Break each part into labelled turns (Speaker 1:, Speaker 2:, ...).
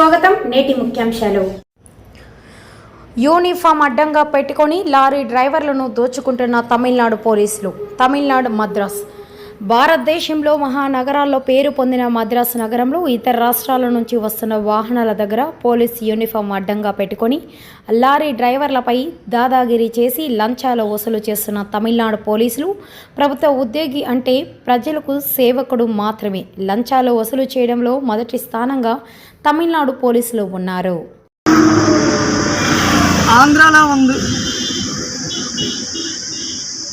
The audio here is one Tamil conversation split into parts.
Speaker 1: స్వాగతం నేటి ముఖ్యాంశాలు. యూనిఫామ్ అడ్డంగా పెట్టుకొని లారీ డ్రైవర్లను దోచుకుంటున్న తమిళనాడు పోలీసులు. తమిళనాడు మద్రాస్ భారతదేశంలో మహానగరాల్లో పేరు పొందిన మద్రాసు నగరంలో ఇతర రాష్ట్రాల నుంచి వస్తున్న వాహనాల దగ్గర పోలీస్ యూనిఫామ్ అడ్డంగా పెట్టుకొని లారీ డ్రైవర్లపై దాదాగిరి చేసి లంచాలు వసూలు చేస్తున్న తమిళనాడు పోలీసులు. ప్రభుత్వ ఉద్యోగి అంటే ప్రజలకు సేవకుడు మాత్రమే. లంచాలు వసూలు చేయడంలో మొదటి స్థానంగా తమిళనాడు పోలీసులు ఉన్నారు.
Speaker 2: ஆந்திராவில் வந்து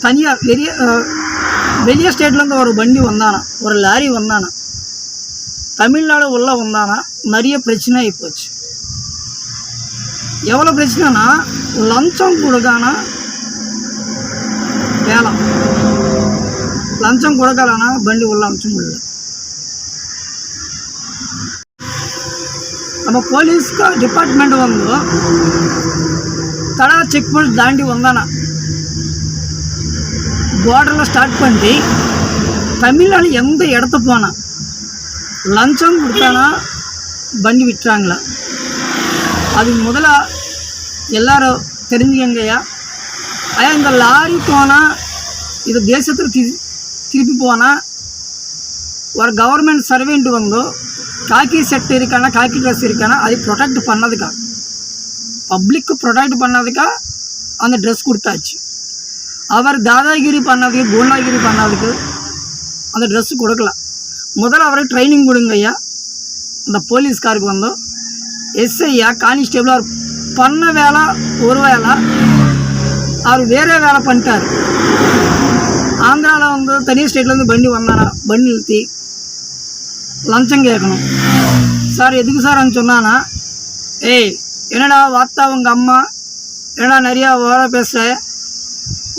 Speaker 2: தனியாக வெளியே ஸ்டேட்லேருந்து ஒரு வண்டி வந்தானா, ஒரு லாரி வந்தானா, தமிழ்நாடு உள்ளே வந்தானா, நிறைய பிரச்சனை ஆகிப்போச்சு. எவ்வளோ பிரச்சனைனா, லஞ்சம் கொடுக்கானா வேலை, லஞ்சம் கொடுக்கலனா வண்டி உள்ள அனுப்பிச்சு முடியல. நம்ம போலீஸ் டிபார்ட்மெண்ட் வந்து தடா செக் போஸ்ட் தாண்டி வந்தானா, பார்டரில் ஸ்டார்ட் பண்ணி தமிழ்நாடு எந்த இடத்த போனா லஞ்சம் கொடுத்தானா வண்டி விட்டுறாங்களா. அது முதல்ல எல்லாரும் தெரிஞ்சுக்கங்கய்யா. ஐயா, இந்த லாரி போனால் இது தேசத்தில் திருப்பி போனால் ஒரு கவர்மெண்ட் சர்வெண்ட் வந்து காக்கி செட் இருக்கானா, காக்கி ட்ரெஸ் இருக்கானா, அதை ப்ரொடெக்ட் பண்ணதுக்கா, பப்ளிக்கு ப்ரொடெக்ட் பண்ணதுக்கா அந்த ட்ரெஸ் கொடுத்தாச்சு. அவர் தாதாகிரி பண்ணதுக்கு, குண்டாகிரி பண்ணதுக்கு அந்த ட்ரெஸ்ஸு கொடுக்கல. முதல்ல அவருக்கு ட்ரைனிங் கொடுங்க ஐயா. அந்த போலீஸ்காருக்கு வந்து எஸ்ஐயா கான்ஸ்டேபிள் அவர் பண்ண வேலை ஒரு வேலை, அவர் வேறே வேலை பண்ணிட்டார். ஆந்திராவில் வந்து தனி ஸ்டேட்லேருந்து வண்டி வந்தானா, வண்டி நிறுத்தி லஞ்சம் கேட்கணும். சார் எதுக்கு சார் சொன்னானா, ஏய் என்னடா வாத்தா உங்கள் அம்மா, என்னடா நிறையா வேலை பேசுகிற,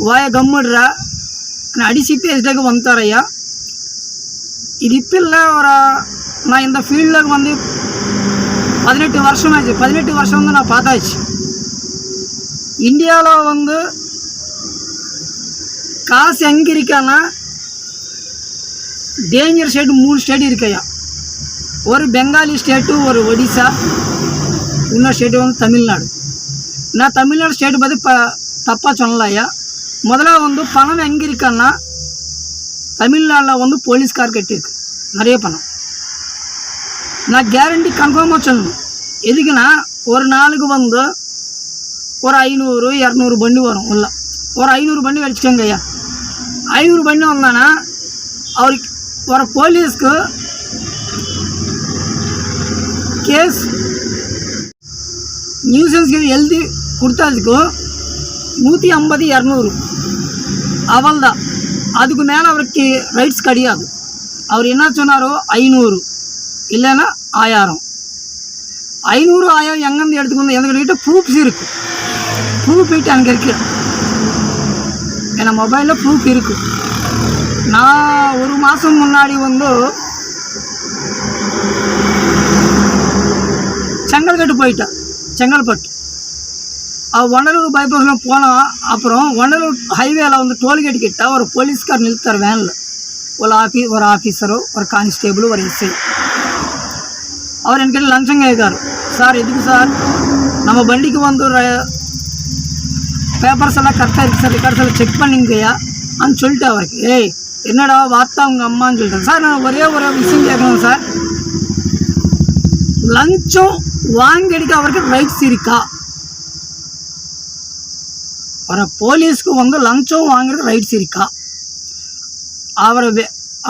Speaker 2: வாய கம்முடுறா, நான் அடிச்சு பேசிட்டாக்க வந்துட்டாரையா. இது இப்போ இல்லை, நான் இந்த ஃபீல்டில் வந்து 18 வருஷம் ஆச்சு. 18 வருஷம் வந்து நான் பார்த்தாச்சு. இந்தியாவில் வந்து காசு எங்கே இருக்கான்னா, டேஞ்சர் ஸ்டேட்டு 3 ஸ்டேட் இருக்கையா. ஒரு பெங்காலி ஸ்டேட்டு, ஒரு ஒடிசா, இன்னொரு ஸ்டேட்டு வந்து தமிழ்நாடு. நான் தமிழ்நாடு ஸ்டேட்டு பற்றி தப்பாக சொல்லலையா. முதல்ல வந்து பணம் எங்கே இருக்கான்னா, தமிழ்நாட்டில் வந்து போலீஸ்கார் கட்டியிருக்கு நிறைய பணம். நான் கேரண்டி கன்ஃபார்மாக சொல்லணும். எதுக்குன்னா, ஒரு நாளுக்கு வந்து ஒரு 500-200 வண்டி வரும். உள்ள ஒரு 500 வண்டி வச்சுக்கோங்க ஐயா. 500 வண்டி வந்தானா அவருக்கு ஒரு போலீஸ்க்கு கேஸ் நியூசன்ஸ் எழுதி கொடுத்தாதுக்கு 150-200 அவள் தான். அதுக்கு மேலே அவருக்கு ரைட்ஸ் கிடையாது. அவர் என்ன சொன்னாரோ 500 இல்லைன்னா 1000. 500-1000 எங்கேருந்து எடுத்துக்கணும், எங்ககிட்ட ப்ரூஃப்ஸ் இருக்குது. ப்ரூஃப் போயிட்டு அங்கே இருக்கு, ஏன்னா மொபைலில் ப்ரூஃப் இருக்குது. நான் ஒரு மாதம் முன்னாடி வந்து செங்கல்கட்டு போயிட்டேன். செங்கல்பட்டு வண்டலூர் பைபாஸில் போனால், அப்புறம் வண்டலூர் ஹைவேல வந்து டோல்கேட் கிட்ட ஒரு போலீஸ்கார் நிறுத்தார் வேனில். ஒரு ஆஃபீஸரோ, ஒரு கான்ஸ்டேபிளோ, ஒரு எஸ்ஐ. அவர் என்கிட்ட லஞ்சம் கேட்காரு. சார் எதுக்கு சார், நம்ம வண்டிக்கு வந்து ஒரு பேப்பர்ஸ் எல்லாம் கரெக்டாக இருக்குது சார், ரெக்கார்ட்ஸ் எல்லாம் செக் பண்ணிங்கய்யா அப்படின்னு சொல்லிட்டு அவருக்கு, ஏய் என்னடா வார்த்தா உங்கள் அம்மான்னு சொல்லிட்டேன். சார் நான் ஒரே ஒரு விஷயம் கேட்கணும் சார், லஞ்சம் வாங்கடிக்க அவருக்கு ரைட்ஸ் இருக்கா? ஒரு போலீஸ்க்கு வந்து லஞ்சம் வாங்குறது ரைட்ஸ் இருக்கா?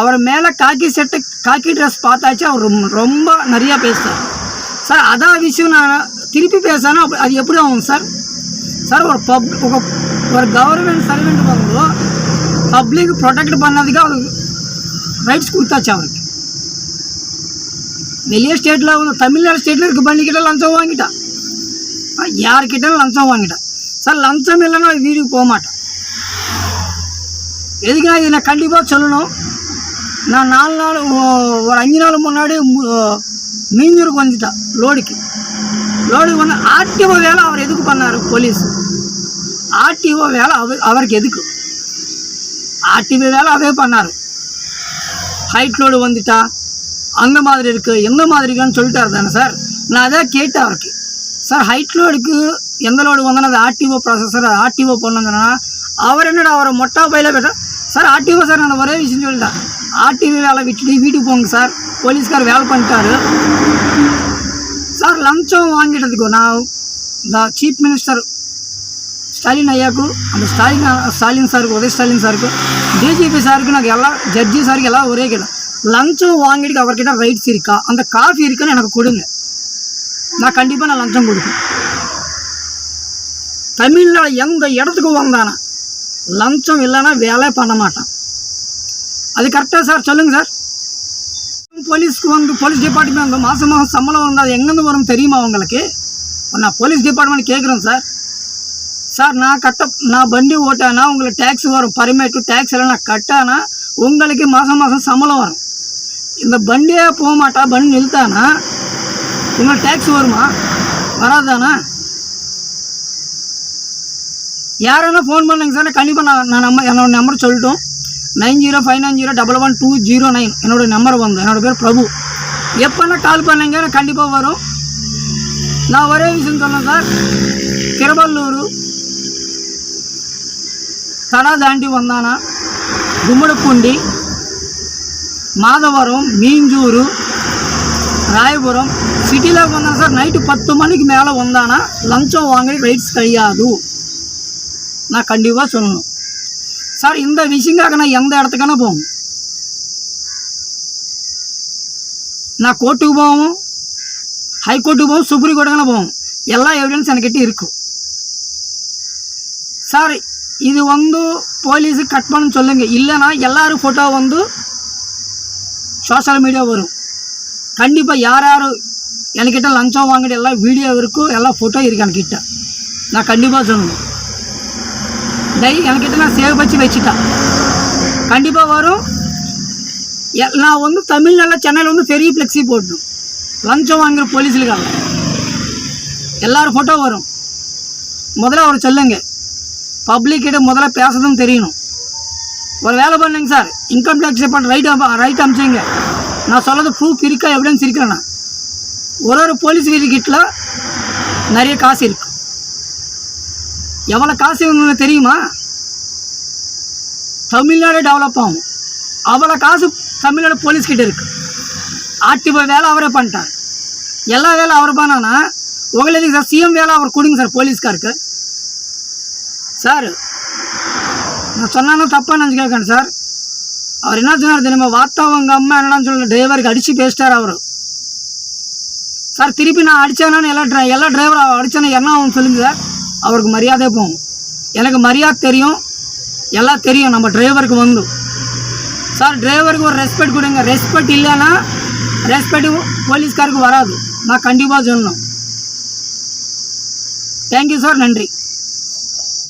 Speaker 2: அவர் மேலே காக்கி செட்டு, காக்கி ட்ரெஸ் பார்த்தாச்சு. அவர் ரொம்ப நிறையா பேசுகிறார் சார். அதான் விஷயம் நான் திருப்பி பேசினா அது எப்படி ஆகும் சார்? சார் ஒரு கவர்மெண்ட் சர்வெண்ட் வந்து பப்ளிக் ப்ரொடெக்ட் பண்ணதுக்கு அவருக்கு ரைட்ஸ் கொடுத்தாச்சு. அவருக்கு வெளியே ஸ்டேட்டில் வந்து தமிழ்நாடு ஸ்டேட்டில் இருக்க பண்ணிக்கிட்ட லஞ்சம் வாங்கிட்டான், யார்கிட்ட லஞ்சம் வாங்கிட்டான். சார் லஞ்சம் இல்லைன்னா வீட்டுக்கு போக மாட்டேன். எதுக்குன்னா இதை நான் கண்டிப்பாக சொல்லணும். நான் 4 நாள் ஒரு 5 நாள் முன்னாடி மீஞ்சூருக்கு வந்துட்டேன் லோடுக்கு வந்து ஆர்டிஓ வேலை அவர் எதுக்கு பண்ணார்? போலீஸ் ஆர்டிஓ வேலை அவருக்கு எதுக்கு? ஆர்டிஓ வேலை அவரே பண்ணார். ஹைட் லோடு வந்துட்டா அந்த மாதிரி இருக்குது, எந்த மாதிரி இருக்குன்னு சொல்லிட்டாரு தானே சார். நான் அதான் கேட்டேன் அவருக்கு, சார் ஹைட் லோடுக்கு எந்த லோடு வந்தாலும் அது ஆர்டிஓ ப்ராசஸர் ஆர்டிஓ போடணுங்கன்னா அவர் என்னடா அவரை மொட்டா பையில போய்ட்டா, சார் ஆர்டிஓ சார் நான் ஒரே விஷயம் சொல்லிட்டேன், ஆர்டிஓ வேலை விட்டுட்டு வீட்டுக்கு போங்க சார், போலீஸ்கார் வேலை பண்ணிட்டாரு சார். லஞ்சம் வாங்கிட்டதுக்கு நான் இந்த சீஃப் மினிஸ்டர் ஸ்டாலின் ஐயாவுக்கு, அந்த ஸ்டாலின் சாருக்கு, உதய ஸ்டாலின் சாருக்கு, டிஜிபி சாருக்கு, నాకు எல்லாம் ஜட்ஜி சாருக்கு எல்லாம் ஒரே கேட்டேன், லஞ்சம் வாங்கிட்டு அவர்கிட்ட ரைட்ஸ் இருக்கா, அந்த காஃபி இருக்குன்னு எனக்கு கொடுங்க, நான் கண்டிப்பாக நான் லஞ்சம் கொடுப்பேன். தமிழ்நாடு எந்த இடத்துக்கு வந்தானா லஞ்சம் இல்லைன்னா வேலை பண்ண மாட்டான். அது கரெக்டாக சார் சொல்லுங்கள் சார். போலீஸ்க்கு வந்து போலீஸ் டிபார்ட்மெண்ட் வந்து மாதம் மாதம் சம்பளம் வந்து அது எங்கேருந்து வரும் தெரியுமா உங்களுக்கு? நான் போலீஸ் டிபார்ட்மெண்ட் கேட்குறேன் சார். சார் நான் வண்டி ஓட்டானா உங்களுக்கு டேக்ஸ் வரும், பர்மிட்டு டேக்ஸ் எல்லாம் நான் கட்டானா உங்களுக்கு மாதம் மாதம் சம்பளம் வரும். இந்த வண்டியே போக மாட்டா, வண்டி நிறுத்தானா உங்களுக்கு டேக்ஸ் வருமா? வராதானா? யாரானா ஃபோன் பண்ணுங்க சார், கண்டிப்பாக நான் என்னோட நம்பர் சொல்லிட்டோம், 9059011209 என்னோட நம்பர் வந்து, என்னோடய பேர் பிரபு. எப்போனா கால் பண்ணுங்க, நான் கண்டிப்பாக வரும். நான் ஒரே விஷயம் சொன்னேன் சார், திருவள்ளூர் தடா தாண்டி வந்தானா கும்மிடிப்பூண்டி, மாதவரம், மீஞ்சூர், ராயபுரம் சிட்டியில் வந்தானா சார் நைட்டு 10 மணிக்கு மேலே வந்தானா லஞ்சம் வாங்கி ரைட்ஸ் கிடையாது, நான் கண்டிப்பாக சொல்லணும் சார். இந்த விஷயங்காக நான் எந்த இடத்துக்கான போகும், நான் கோர்ட்டுக்கு போவோம், ஹைகோர்ட்டுக்கு போவோம், சுப்ரீம் கோர்ட்டுக்கான போவோம், எல்லா எவிடன்ஸ் என்கிட்ட இருக்கும் சார். இது வந்து போலீஸுக்கு கட் பண்ண சொல்லுங்கள், இல்லைனா எல்லோரும் ஃபோட்டோ வந்து சோஷியல் மீடியா வரும். கண்டிப்பாக யார் யார் என்கிட்ட லஞ்சம் வாங்கிட்டு எல்லாம் வீடியோ இருக்கும், எல்லாம் ஃபோட்டோ இருக்கு என்கிட்ட, நான் கண்டிப்பாக சொல்லணும். என்கிட்ட நான் சேவ் வச்சுட்டேன், கண்டிப்பாக வரும். நான் வந்து தமிழ்நாட்டில் சென்னையில் வந்து பெரிய ஃப்ளெக்ஸி போடணும், லஞ்சம் வாங்குகிற போலீஸுக்காக எல்லோரும் ஃபோட்டோ வரும். முதல்ல அவர் சொல்லுங்க, பப்ளிக்கிட்ட முதல்ல பேசுறதும் தெரியணும். ஒரு வேலை பண்ணுங்க sir, income tax department right அனுப்பிச்சிங்க, நான் சொல்கிறது ப்ரூஃப் இருக்கா, எவிடன்ஸ் இருக்கிறேன்னா. ஒரு போலீஸ் வீட்டுக்கிட்ட நிறைய காசு இருக்கு, எவ்வளோ காசு உங்களுக்கு தெரியுமா? தமிழ்நாடு டெவலப் ஆகும், அவ்வளோ காசு தமிழ்நாடு போலீஸ்கிட்ட இருக்கு. ஆர்டிஓ வேலை அவரே பண்ணிட்டார், எல்லா வேலை அவர் பண்ணானா உங்களுக்கு சார் சிஎம் வேலை அவர் கொடுங்க சார் போலீஸ்காருக்கு. சார் நான் சொன்னாலும் தப்பாக நினச்சிக்கேன் சார். அவர் என்ன சொன்னார் தெரியுமா, வார்த்தாவங்க அம்மா என்னன்னு சொல்ல டிரைவருக்கு அடித்து பேசிட்டார் அவர். சார் திருப்பி நான் அடித்தேனான்னு எல்லா டிரைவர் அடித்தேன்னா என்ன ஆகும் சொல்லுங்கள் சார். அவருக்கு மரியாதை போகும், எனக்கு மரியாதை தெரியும், எல்லாம் தெரியும் நம்ம டிரைவருக்கு வந்து. சார் டிரைவருக்கு ஒரு ரெஸ்பெக்ட் கொடுங்க, ரெஸ்பெக்ட் இல்லைன்னா ரெஸ்பெக்ட் போலீஸ்காருக்கு வராது, நான் கண்டிப்பாக சொல்லணும். தேங்க்யூ சார், நன்றி.